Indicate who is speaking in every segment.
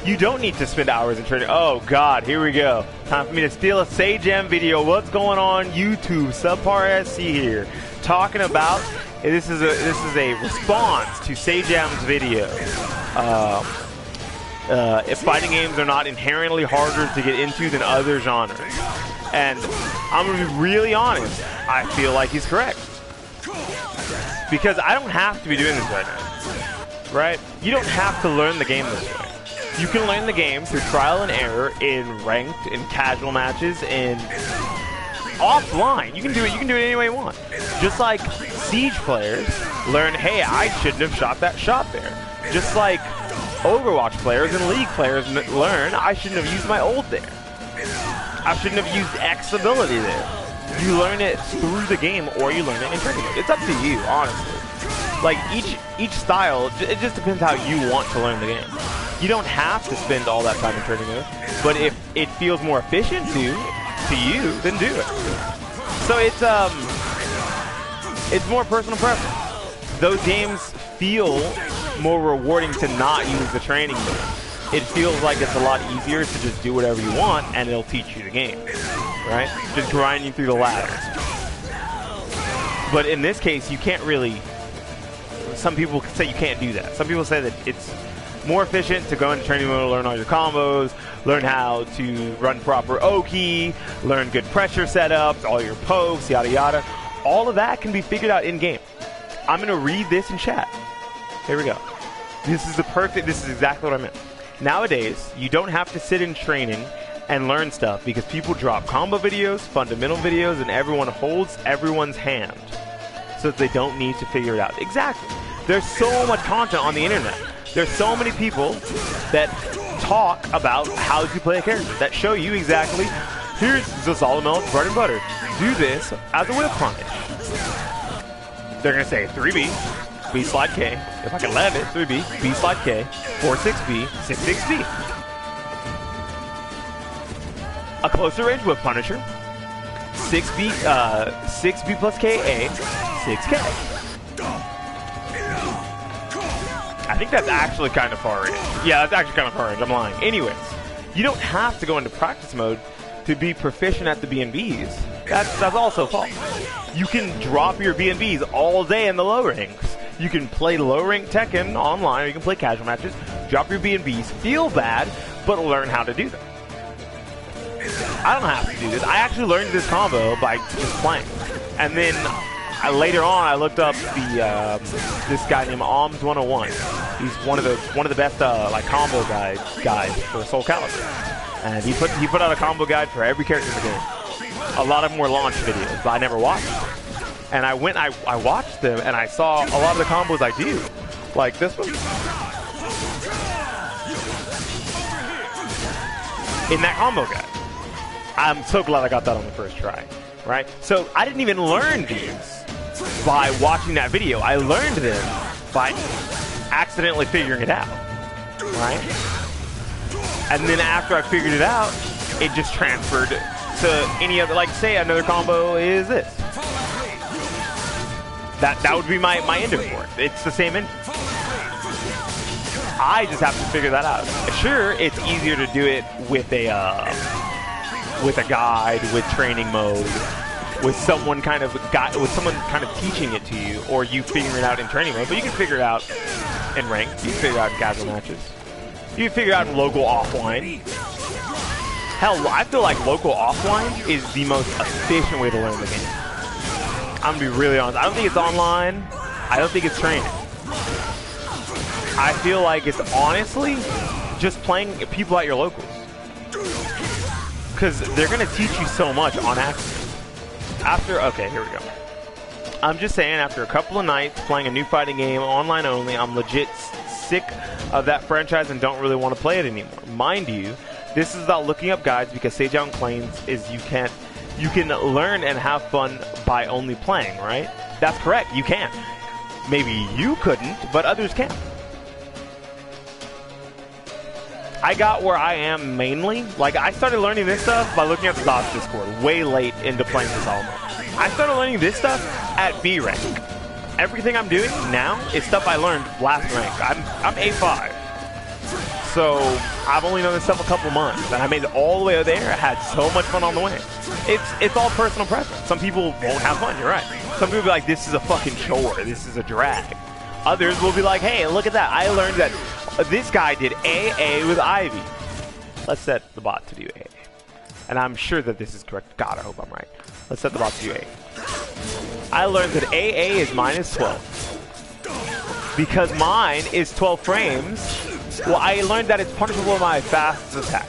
Speaker 1: You don't need to spend hours in training. Oh God, here we go. Time for me to steal a SageM video. What's going on YouTube? SubpaR SC here, talking about this is a response to SageM's video. If fighting games are not inherently harder to get into than other genres, and I'm gonna be really honest, I feel like he's correct, because I don't have to be doing this right now, right? You don't have to learn the game this way. You can learn the game through trial and error in ranked, in casual matches, in offline. You can do it any way you want. Just like Siege players learn, hey, I shouldn't have shot that shot there. Just like Overwatch players and League players learn, I shouldn't have used my ult there. I shouldn't have used X ability there. You learn it through the game, or you learn it in training mode. It's up to you, honestly. Like each style, it just depends how you want to learn the game. You don't have to spend all that time in training mode, but if it feels more efficient to you, then do it. So it's more personal preference. Those games feel more rewarding to not use the training mode. It feels like it's a lot easier to just do whatever you want, and it'll teach you the game, right? Just grinding through the ladders. But in this case, you can't really. Some people say you can't do that. Some people say that it's more efficient to go into training mode, learn all your combos, learn how to run proper O key, learn good pressure setups, all your pokes, yada yada. All of that can be figured out in game. I'm gonna read this in chat. Here we go. This is exactly what I meant. Nowadays, you don't have to sit in training and learn stuff because people drop combo videos, fundamental videos, and everyone holds everyone's hand so that they don't need to figure it out. Exactly. There's so much content on the internet. There's so many people that talk about how to play a character, that show you exactly, here's the solid melt bread and butter. Do this as a whip punish. They're going to say 3B, B slide K. If I can land it, 3B, B slide K, 4-6B, 6-6B. A closer range whip punisher, 6B plus KA, 6K. I think that's actually kind of far range. Yeah, that's actually kind of far range. I'm lying. Anyways, you don't have to go into practice mode to be proficient at the BNBs. That's also false. You can drop your BNBs all day in the low ranks. You can play low rank Tekken online, or you can play casual matches, drop your BNBs, feel bad, but learn how to do them. I don't have to do this. I actually learned this combo by just playing. And then later on, I looked up this guy named Oms 101. He's one of the best like combo guides for Soul Calibur. And he put out a combo guide for every character in the game. A lot of them were launch videos, but I never watched them. And I watched them, and I saw a lot of the combos I do, like this one. In that combo guide. I'm so glad I got that on the first try, right? So I didn't even learn these by watching that video. I learned them by accidentally figuring it out, right? And then after I figured it out, it just transferred to any other, like say another combo is this. That would be my ending for it. It's the same ending. I just have to figure that out. Sure, it's easier to do it with a guide, with training mode, with someone kind of teaching it to you, or you figuring it out in training mode. But you can figure it out in ranked. You can figure it out in casual matches. You can figure it out in local offline. Hell, I feel like local offline is the most efficient way to learn the game. I'm gonna be really honest. I don't think it's online. I don't think it's training. I feel like it's honestly just playing people at your locals. Because they're going to teach you so much on accident. Okay, here we go. I'm just saying, after a couple of nights playing a new fighting game, online only, I'm legit sick of that franchise and don't really want to play it anymore. Mind you, this is about looking up guides because SageM claims is you can learn and have fun by only playing, right? That's correct, you can. Maybe you couldn't, but others can. I got where I am mainly. Like, I started learning this stuff by looking at the DOS Discord way late into playing this all. I started learning this stuff at B rank. Everything I'm doing now is stuff I learned last rank. I'm A5. So I've only known this stuff a couple months, and I made it all the way there. I had so much fun on the way. It's all personal preference. Some people won't have fun, you're right. Some people will be like, this is a fucking chore, this is a drag. Others will be like, hey, look at that. I learned that this guy did AA with Ivy. Let's set the bot to do AA. And I'm sure that this is correct. God, I hope I'm right. Let's set the bot to do AA. I learned that AA is -12. Because mine is 12 frames, well, I learned that it's punishable with my fastest attack.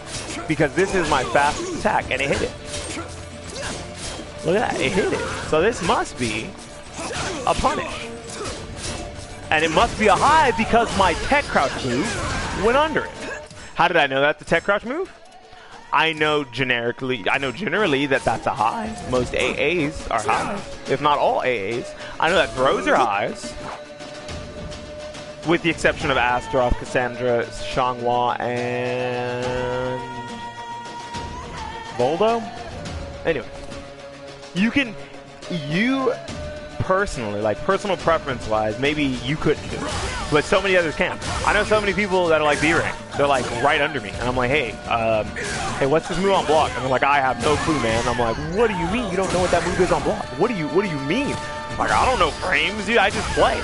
Speaker 1: Because this is my fastest attack, and it hit it. Look at that, it hit it. So this must be a punish. And it must be a high because my tech crouch move went under it. How did I know that's the tech crouch move? I know generally that that's a high. Most AAs are high, if not all AAs. I know that throws are highs, with the exception of Astaroth, Cassandra, Xianghua, and Voldo. Anyway, you personally, like personal preference-wise, maybe you couldn't do it, but so many others can. I know so many people that are like B-rank. They're like right under me, and I'm like, hey, what's this move on block? And they're like, I have no clue, man. And I'm like, what do you mean you don't know what that move is on block? What do you mean? I'm like, I don't know frames, dude. I just play.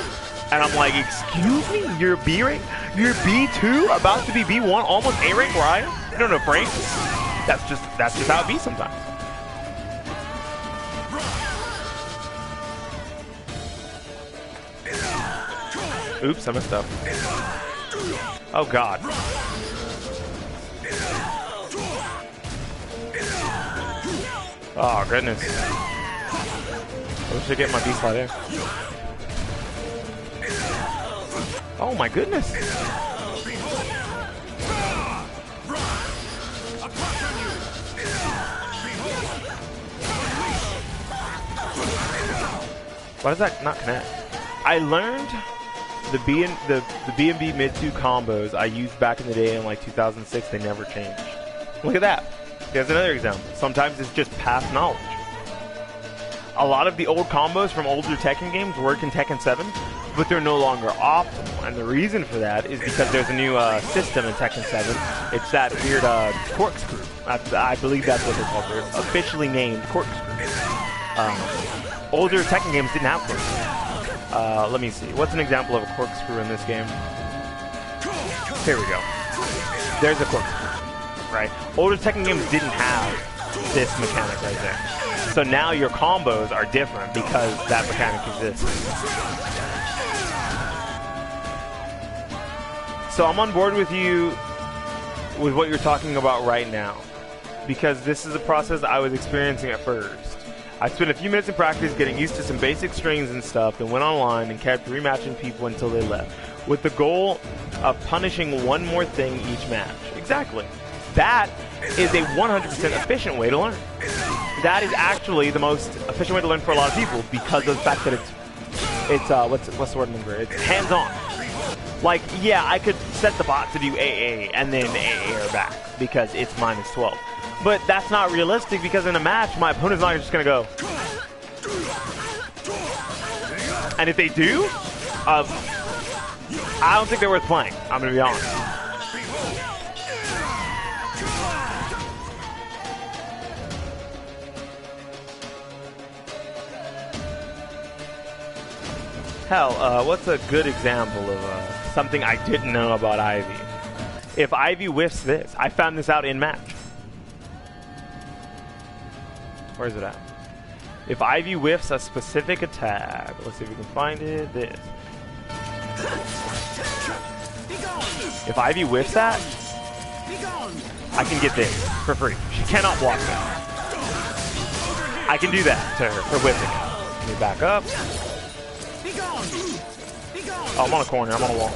Speaker 1: And I'm like, excuse me, you're B-rank? You're B2, about to be B1, almost A-rank where I am? You don't know frames? That's just how it be sometimes. Oops, I messed up. Oh god. Oh goodness. I wish I get my B slide there. Oh my goodness. Why does that not connect? I learned the B and B mid 2 combos I used back in the day in like 2006. They never changed. Look at that. There's another example. Sometimes it's just past knowledge. A lot of the old combos from older Tekken games work in Tekken 7, but they're no longer optimal. And the reason for that is because there's a new system in Tekken 7. It's that weird corkscrew. I believe that's what they're called. They're officially named corkscrew. Older Tekken games didn't have corkscrew. Let me see. What's an example of a corkscrew in this game? Here we go. There's a corkscrew. Right? Older Tekken games didn't have this mechanic right there. So now your combos are different because that mechanic exists. So I'm on board with you with what you're talking about right now, because this is a process I was experiencing at first. I spent a few minutes in practice getting used to some basic strings and stuff, then went online and kept rematching people until they left, with the goal of punishing one more thing each match. Exactly. That is a 100% efficient way to learn. That is actually the most efficient way to learn for a lot of people because of the fact that it's what's the word number? It's hands-on. Like, yeah, I could set the bot to do AA and then AA or back because it's -12. But that's not realistic because in a match, my opponent's not just going to go. And if they do, I don't think they're worth playing. I'm going to be honest. Hell, what's a good example of something I didn't know about Ivy? If Ivy whiffs this, I found this out in match. Where's it at? If Ivy whiffs a specific attack, let's see if we can find it. This. If Ivy whiffs that, I can get this for free. She cannot block that. I can do that to her for whiffing it. Let me back up. Oh, I'm on a corner. I'm on a wall.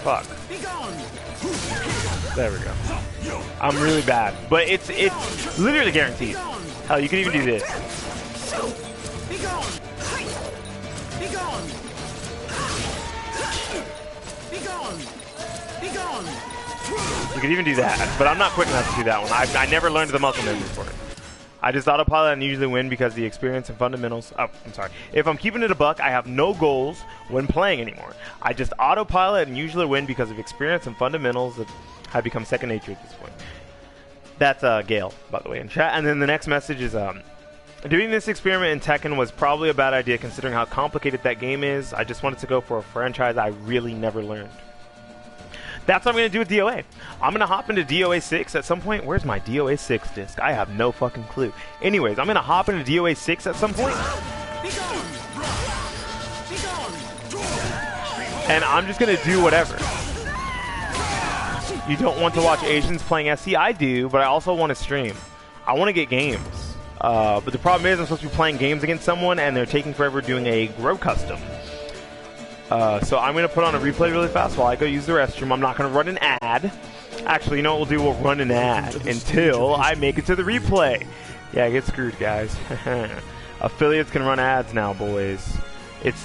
Speaker 1: Fuck. There we go. I'm really bad, but it's literally guaranteed. Hell, you can even do this. You could even do that, but I'm not quick enough to do that one. I never learned the muscle memory for it. I just autopilot and usually win because the experience and fundamentals. Oh, I'm sorry. If I'm keeping it a buck, I have no goals when playing anymore. I just autopilot and usually win because of experience and fundamentals that have become second nature at this point. That's Gale, by the way, in chat. And then the next message is doing this experiment in Tekken was probably a bad idea considering how complicated that game is. I just wanted to go for a franchise I really never learned. That's what I'm going to do with DOA. I'm going to hop into DOA 6 at some point. Where's my DOA 6 disc? I have no fucking clue. Anyways, I'm going to hop into DOA 6 at some point. And I'm just going to do whatever. You don't want to watch Asians playing SC? I do, but I also want to stream. I want to get games. But the problem is I'm supposed to be playing games against someone and they're taking forever doing a grow custom. So I'm going to put on a replay really fast while I go use the restroom. I'm not going to run an ad. Actually, you know what we'll do? We'll run an ad until I make it to the replay. Yeah, get screwed, guys. Affiliates can run ads now, boys. It's the